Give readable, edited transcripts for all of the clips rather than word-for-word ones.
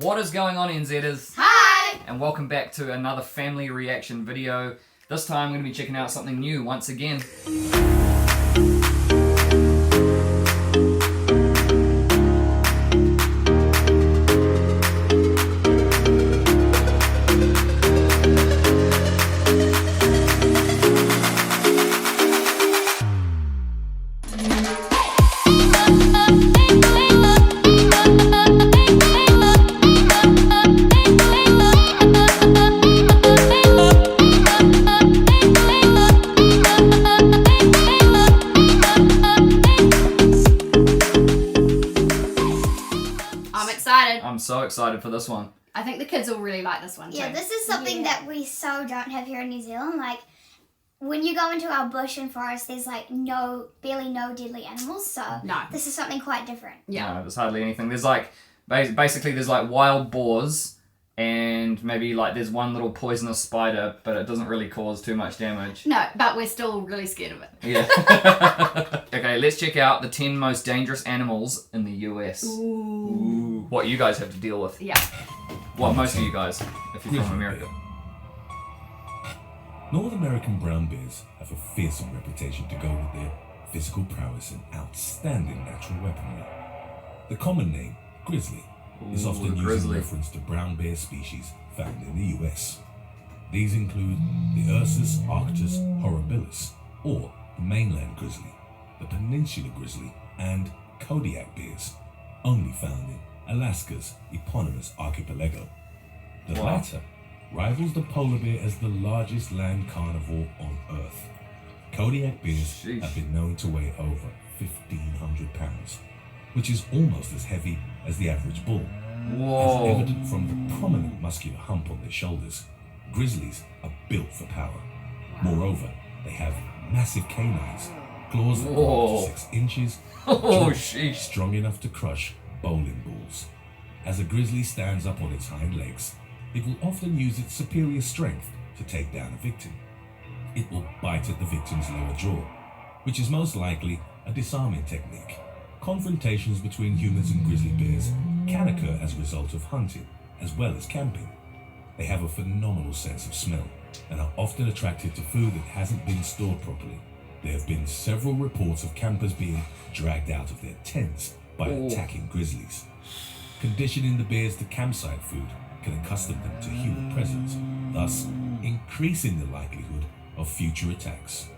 What is going on, NZers? Hi! And welcome back to another family reaction video. This time I'm going to be checking out something new once again. I'm so excited for this one. I think the kids will really like this one too. Yeah, this is something that we so don't have here in New Zealand. Like, when you go into our bush and forest, there's like barely no deadly animals. So this is something quite different. Yeah. No, there's hardly anything. There's like, basically there's like wild boars and maybe like there's one little poisonous spider, but it doesn't really cause too much damage. No, but we're still really scared of it. Yeah. Okay, let's check out the 10 most dangerous animals in the US. Ooh. What you guys have to deal with. Yeah. Well, most of you guys, if you're from America. North American brown bears have a fearsome reputation to go with their physical prowess and outstanding natural weaponry. The common name, grizzly, is often used in reference to brown bear species found in the US. These include the Ursus arctos horribilis, or the mainland grizzly, the peninsula grizzly, and Kodiak bears, only found in Alaska's eponymous archipelago. The latter rivals the polar bear as the largest land carnivore on Earth. Kodiak bears have been known to weigh over 1,500 pounds, which is almost as heavy as the average bull. Whoa. As evident from the prominent muscular hump on their shoulders, grizzlies are built for power. Moreover, they have massive canines, claws that go up to 6 inches, strong enough to crush bowling balls. As a grizzly stands up on its hind legs, it will often use its superior strength to take down a victim. It will bite at the victim's lower jaw, which is most likely a disarming technique. Confrontations between humans and grizzly bears can occur as a result of hunting, as well as camping. They have a phenomenal sense of smell and are often attracted to food that hasn't been stored properly. There have been several reports of campers being dragged out of their tents by attacking grizzlies. Conditioning the bears to campsite food can accustom them to human presence, thus increasing the likelihood of future attacks.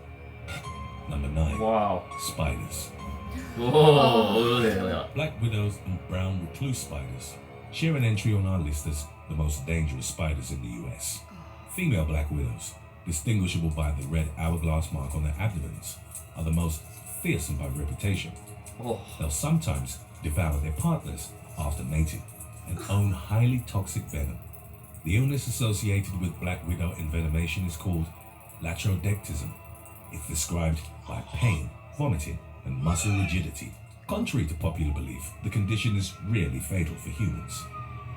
Number 9. Spiders. Black widows and brown recluse spiders share an entry on our list as the most dangerous spiders in the US. Female black widows, distinguishable by the red hourglass mark on their abdomens, are the most fearsome by reputation. They'll sometimes devour their partners after mating and own highly toxic venom. The illness associated with black widow envenomation is called latrodectism. It's described by pain, vomiting, and muscle rigidity. Contrary to popular belief, the condition is rarely fatal for humans.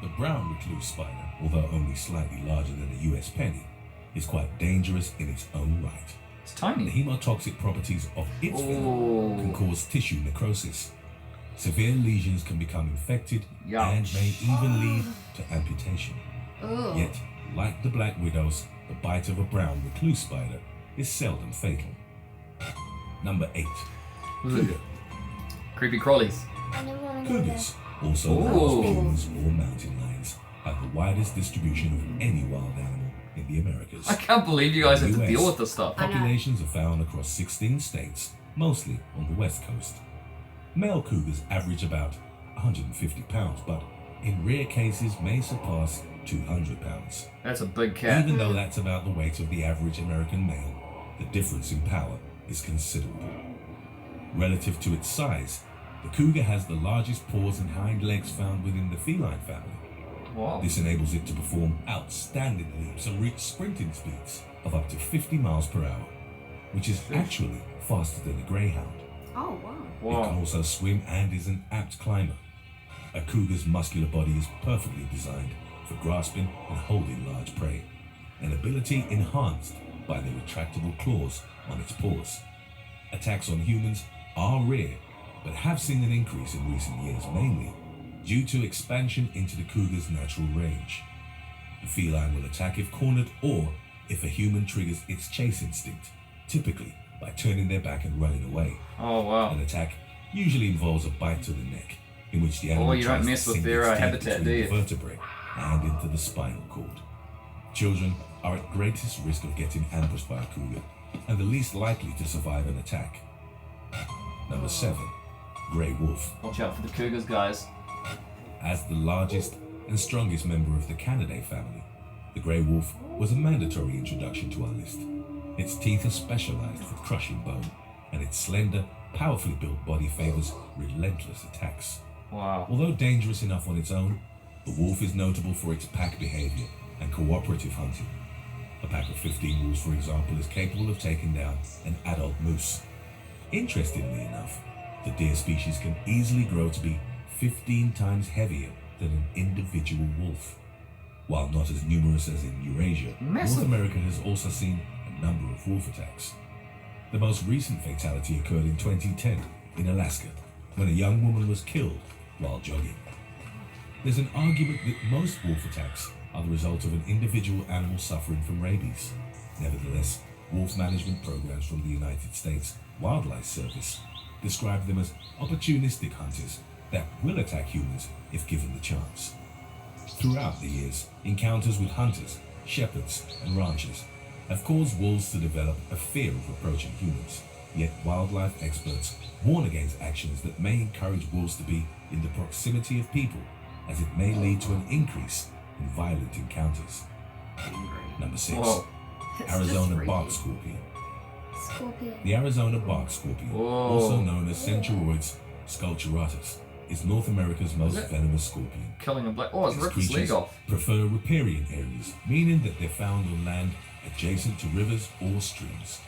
The brown recluse spider, although only slightly larger than a US penny, is quite dangerous in its own right. It's tiny. The hemotoxic properties of its venom can cause tissue necrosis. Severe lesions can become infected and may even lead to amputation. Yet, like the black widows, the bite of a brown recluse spider is seldom fatal. Number 8. Cougar. Creepy crawlies. Cougars, also known as pumas or mountain lions, have the widest distribution of any wild animal in the Americas. I can't believe you guys have to deal with this stuff. Populations are found across 16 states, mostly on the west coast. Male cougars average about 150 pounds, but in rare cases may surpass 200 pounds. That's a big cat. Even though that's about the weight of the average American male, the difference in power is considerable. Relative to its size, the cougar has the largest paws and hind legs found within the feline family. This enables it to perform outstanding leaps and reach sprinting speeds of up to 50 miles per hour, which is actually faster than a greyhound. Oh, wow. It can also swim and is an apt climber. A cougar's muscular body is perfectly designed for grasping and holding large prey, an ability enhanced by the retractable claws on its paws. Attacks on humans are rare, but have seen an increase in recent years, mainly due to expansion into the cougar's natural range. The feline will attack if cornered or if a human triggers its chase instinct, typically by turning their back and running away. Oh, wow. An attack usually involves a bite to the neck, in which the animal you don't tries mess to with sink their its teeth habitat, do between you? the vertebrae and into the spinal cord. Children are at greatest risk of getting ambushed by a cougar and the least likely to survive an attack. Number 7. Grey wolf. Watch out for the cougars, guys. As the largest and strongest member of the Canidae family, the grey wolf was a mandatory introduction to our list. Its teeth are specialized for crushing bone, and its slender, powerfully built body favors relentless attacks. Wow. Although dangerous enough on its own, the wolf is notable for its pack behavior and cooperative hunting. A pack of 15 wolves, for example, is capable of taking down an adult moose. Interestingly enough, the deer species can easily grow to be 15 times heavier than an individual wolf. While not as numerous as in Eurasia, Massive. North America has also seen a number of wolf attacks. The most recent fatality occurred in 2010 in Alaska, when a young woman was killed while jogging. There's an argument that most wolf attacks are the result of an individual animal suffering from rabies. Nevertheless, wolf management programs from the United States Wildlife Service describe them as opportunistic hunters that will attack humans if given the chance. Throughout the years, encounters with hunters, shepherds, and ranchers have caused wolves to develop a fear of approaching humans. Yet wildlife experts warn against actions that may encourage wolves to be in the proximity of people, as it may lead to an increase in violent encounters. Number 6. Whoa. Arizona just bark freaky. scorpion. Scorpion. The Arizona bark scorpion, Whoa. also known as Centauroides sculpturatus, is North America's most venomous scorpion. Killing a black... Oh, it's These ripped his leg creatures off. prefer riparian areas, meaning that they're found on land adjacent to rivers or streams.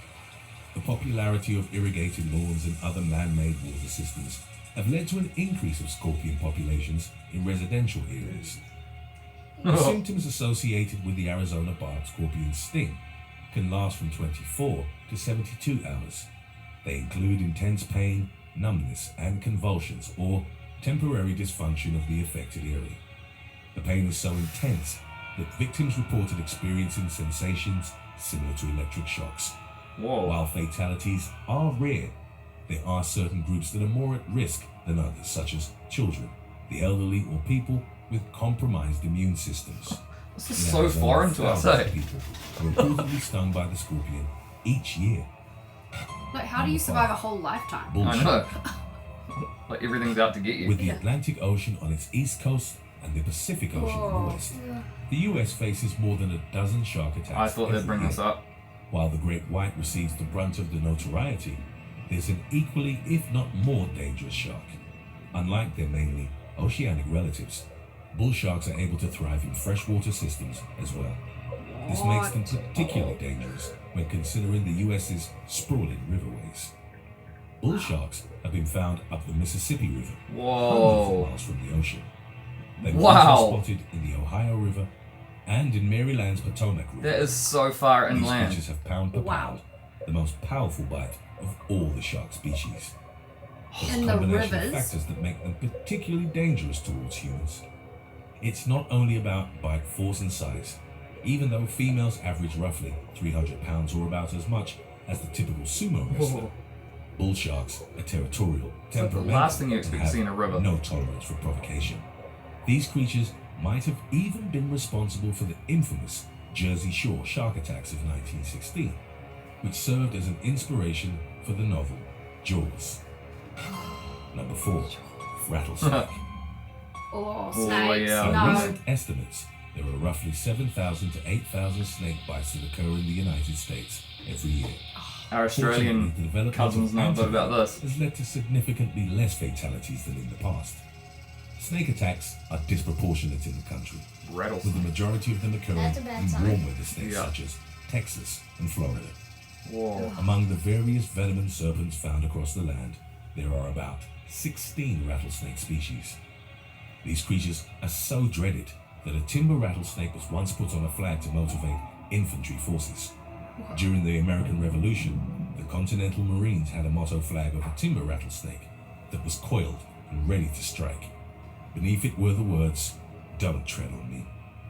The popularity of irrigated lawns and other man-made water systems have led to an increase of scorpion populations in residential areas. The symptoms associated with the Arizona bark scorpion's sting can last from 24 to 72 hours. They include intense pain, numbness, and convulsions, or temporary dysfunction of the affected area. The pain is so intense that victims reported experiencing sensations similar to electric shocks. Whoa. While fatalities are rare, there are certain groups that are more at risk than others, such as children, the elderly, or people with compromised immune systems. This is In so Arizona, foreign to us, thousands of eh? people are reportedly stung by the scorpion each year. Like, how do you survive a whole lifetime? Bull I know. shark. Like everything's out to get you. With the Atlantic Ocean on its east coast and the Pacific Ocean in the west, the US faces more than a dozen shark attacks. I thought they'd every bring year. this up. While the great white receives the brunt of the notoriety, there's an equally, if not more, dangerous shark. Unlike their mainly oceanic relatives, bull sharks are able to thrive in freshwater systems as well. This makes them particularly dangerous when considering the US's sprawling riverways. Bull sharks have been found up the Mississippi River, hundreds of Whoa. miles from the ocean. They were Wow. also spotted in the Ohio River and in Maryland's Potomac River. That is so far These inland. creatures have pound per Wow. pound the most powerful bite of all the shark species. There's In a the combination of rivers? factors that make them particularly dangerous towards humans. It's not only about bite force and size. Even though females average roughly 300 pounds or about as much as the typical sumo wrestler, Whoa. bull sharks are territorial, like the temperamental, last thing you and expect to have see in a river. no tolerance for provocation. These creatures might have even been responsible for the infamous Jersey Shore shark attacks of 1916, which served as an inspiration for the novel Jaws. Number 4. Rattlesnake. Oh, Oh, snakes. yeah. By No. recent estimates, there are roughly 7,000 to 8,000 snake bites that occur in the United States every year. Our Australian Fortunately, the development cousins of know a bit about antivenom this. has led to significantly less fatalities than in the past. Snake attacks are disproportionate in the country, with the Rattlesnake. majority of them occurring That's a bad in sign. warm weather states Yeah. such as Texas and Florida. Whoa. Among the various venomous serpents found across the land, there are about 16 rattlesnake species. These creatures are so dreaded that a timber rattlesnake was once put on a flag to motivate infantry forces. During the American Revolution, the Continental Marines had a motto flag of a timber rattlesnake that was coiled and ready to strike. Beneath it were the words, "Don't tread on me."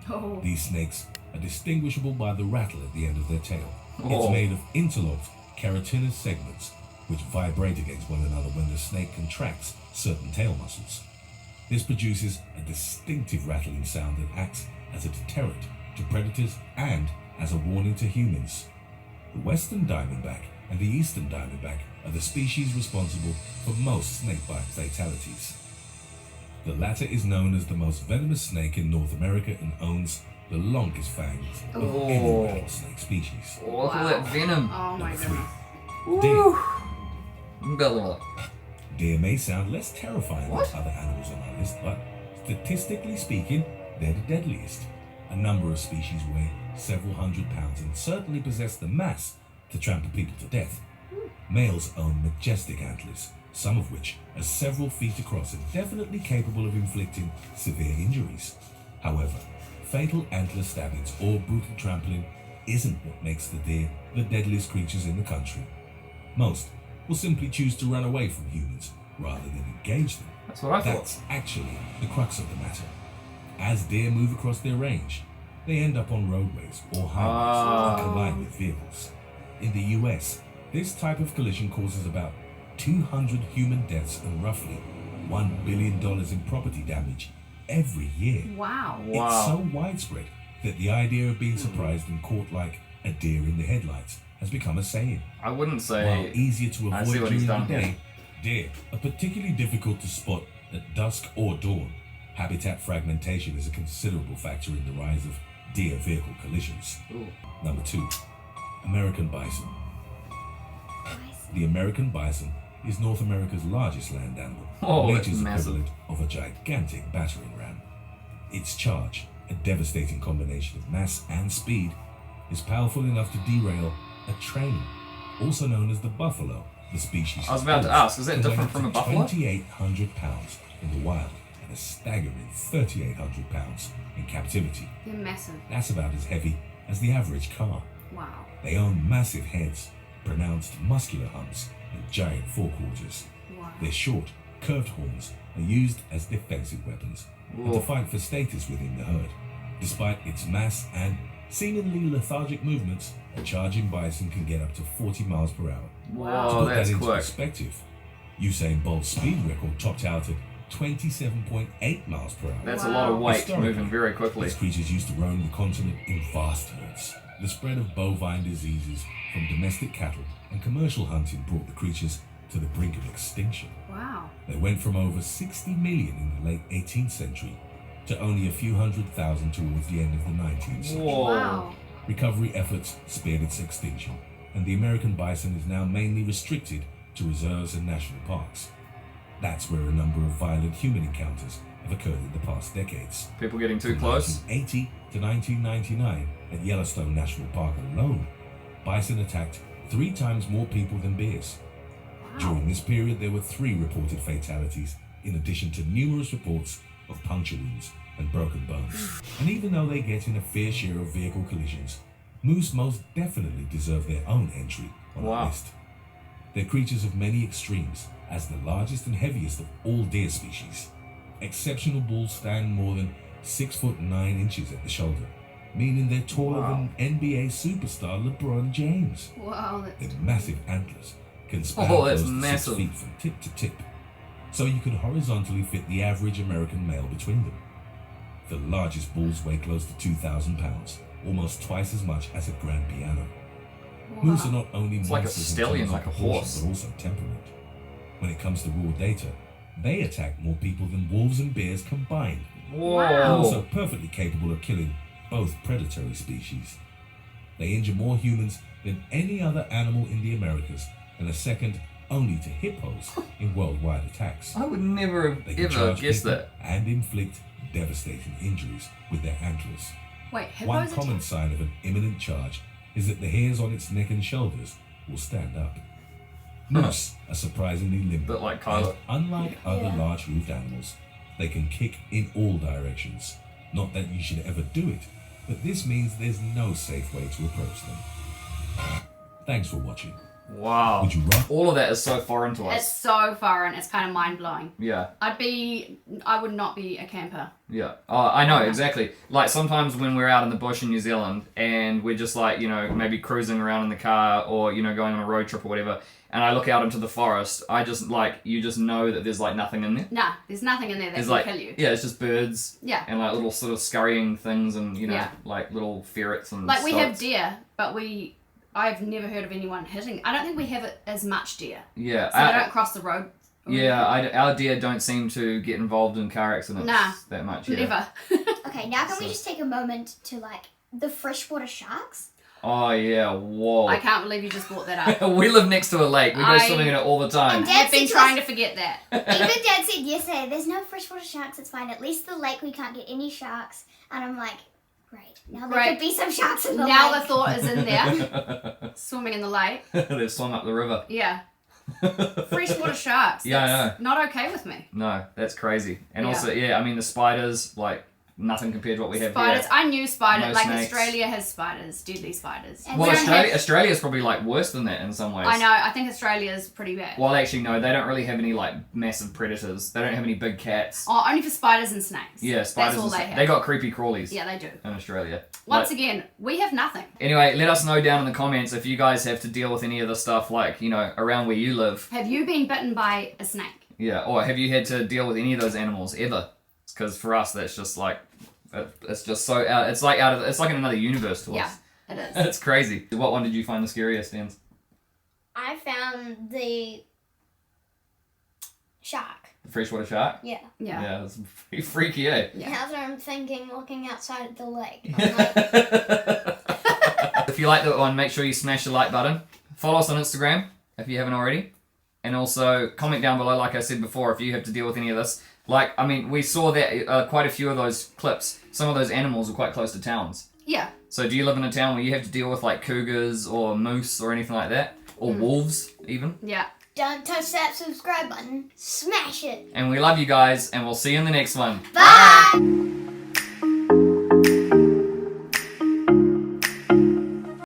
Oh. These snakes are distinguishable by the rattle at the end of their tail. Oh. It's made of interlocked keratinous segments which vibrate against one another when the snake contracts certain tail muscles. This produces a distinctive rattling sound that acts as a deterrent to predators and as a warning to humans. The western diamondback and the eastern diamondback are the species responsible for most snakebite fatalities. The latter is known as the most venomous snake in North America and owns the longest fangs of any rattlesnake species. Oh, look at that venom. Oh my Number 3. goodness. Deer. Deer may sound less terrifying than other animals on our list, but statistically speaking, they're the deadliest. A number of species weigh several hundred pounds and certainly possess the mass to trample people to death. Males own majestic antlers, some of which are several feet across and definitely capable of inflicting severe injuries. However, fatal antler stabbings or brutal trampling isn't what makes the deer the deadliest creatures in the country. Most will simply choose to run away from humans rather than engage them. That's what I thought. That's actually the crux of the matter. As deer move across their range, they end up on roadways or highways and collide with vehicles. In the US, this type of collision causes about 200 human deaths and roughly $1 billion in property damage every year. Wow. It's so widespread that the idea of being surprised and caught like a deer in the headlights has become a saying. I wouldn't say. While easier to I see avoid what he's during the done day, deer are particularly difficult to spot at dusk or dawn. Habitat fragmentation is a considerable factor in the rise of deer-vehicle collisions. Ooh. Number 2, American bison. The American bison is North America's largest land animal, nature's equivalent of a gigantic battering ram. Its charge, a devastating combination of mass and speed, is powerful enough to derail a train, also known as the buffalo. The species I was about to ask, is that different from a buffalo? 2,800 pounds in the wild and a staggering 3,800 pounds in captivity. They're massive. That's about as heavy as the average car. Wow. They own massive heads, pronounced muscular humps, and giant forequarters. Wow. Their short, curved horns are used as defensive weapons and to fight for status within the herd. Despite its mass and seemingly lethargic movements, a charging bison can get up to 40 miles per hour. Wow, To put that's that into quick. perspective, Usain Bolt's speed record topped out at 27.8 miles per hour. That's a lot of weight Historically, moving very quickly. These creatures used to roam the continent in vast herds. The spread of bovine diseases from domestic cattle and commercial hunting brought the creatures to the brink of extinction. Wow. They went from over 60 million in the late 18th century to only a few 100,000 towards the end of the 19th century. Whoa. Wow. Recovery efforts spared its extinction, and the American bison is now mainly restricted to reserves and national parks. That's where a number of violent human encounters have occurred in the past decades. People getting too From close? 1980 to 1999, at Yellowstone National Park alone, bison attacked 3 times more people than bears. During this period, there were 3 reported fatalities, in addition to numerous reports of puncture wounds and broken bones. And even though they get in a fair share of vehicle collisions, moose most definitely deserve their own entry on our list. They're creatures of many extremes, as the largest and heaviest of all deer species. Exceptional bulls stand more than 6 foot 9 inches at the shoulder, meaning they're taller than NBA superstar LeBron James. Wow. Their massive antlers can span that's close to massive. 6 feet from tip to tip, so you can horizontally fit the average American male between them. The largest bulls weigh close to 2,000 pounds, almost twice as much as a grand piano. Moose are not only It's like a monsters in stallion, terms of like a proportion, horse. but also temperament. When it comes to raw data, they attack more people than wolves and bears combined. Whoa. They're also perfectly capable of killing both predatory species. They injure more humans than any other animal in the Americas, and are second only to hippos in worldwide attacks. I would never have They can ever charge guessed people that. and inflict devastating injuries with their antlers. Wait, hippos One attack? common sign of an imminent charge is that the hairs on its neck and shoulders will stand up. Moose are surprisingly limber, Bit like and Kylo. unlike other large-roofed animals, they can kick in all directions. Not that you should ever do it, but this means there's no safe way to approach them. Thanks for watching. Wow. Would you run? All of that is so foreign to us. It's so foreign. It's kind of mind blowing. Yeah. I would not be a camper. Yeah. Oh, I know, exactly. Like, sometimes when we're out in the bush in New Zealand and we're just like, you know, maybe cruising around in the car or, you know, going on a road trip or whatever, and I look out into the forest, I just, like, you just know that there's, like, nothing in there. Nah, there's nothing in there that There's can kill you. Yeah, it's just birds. Yeah. And, like, little sort of scurrying things and, you know, Yeah. like, little ferrets and Like, we have stoats. deer, but I've never heard of anyone hitting. I don't think we have it as much deer. Yeah. So they don't cross the road. Yeah, our deer don't seem to get involved in car accidents that much. Yeah. Never. Okay, now can we just take a moment to, like, the freshwater sharks? Oh, yeah, whoa. I can't believe you just brought that up. We live next to a lake. We go swimming in it all the time. And I've been trying to forget that. Even Dad said yesterday, there's no freshwater sharks, it's fine. At least the lake, we can't get any sharks. And I'm like, great. Now there could be some sharks in the lake. Now the thought is in there. Swimming in the lake. They've swum up the river. Yeah. Freshwater sharks. Yeah, I know. Not okay with me. No, that's crazy. And also, I mean, the spiders, like, nothing compared to what we have Spiders. here. I knew spiders. No like, snakes. Australia has spiders. Deadly spiders. And Well, we don't Australia's probably, like, worse than that in some ways. I know. I think Australia's pretty bad. Well, actually, no, they don't really have any, like, massive predators. They don't have any big cats. Oh, only for spiders and snakes. Yeah, spiders That's all and they have. They got creepy crawlies. Yeah, they do. In Australia. Once again, we have nothing. Anyway, let us know down in the comments if you guys have to deal with any of the stuff, like, you know, around where you live. Have you been bitten by a snake? Yeah, or have you had to deal with any of those animals ever? Because for us, that's just like, it's just so out. It's like it's like in another universe to us. Yeah, it is. It's crazy. What one did you find the scariest, Dan? I found the shark. The freshwater shark? Yeah. Yeah. Yeah, it's pretty freaky, eh? Yeah. That's what I'm thinking, looking outside the lake. If you like that one, make sure you smash the like button. Follow us on Instagram if you haven't already. And also comment down below, like I said before, if you have to deal with any of this. Like, I mean, we saw that quite a few of those clips. Some of those animals are quite close to towns. Yeah. So do you live in a town where you have to deal with like cougars or moose or anything like that? Or wolves even? Yeah. Don't touch that subscribe button. Smash it. And we love you guys, and we'll see you in the next one. Bye.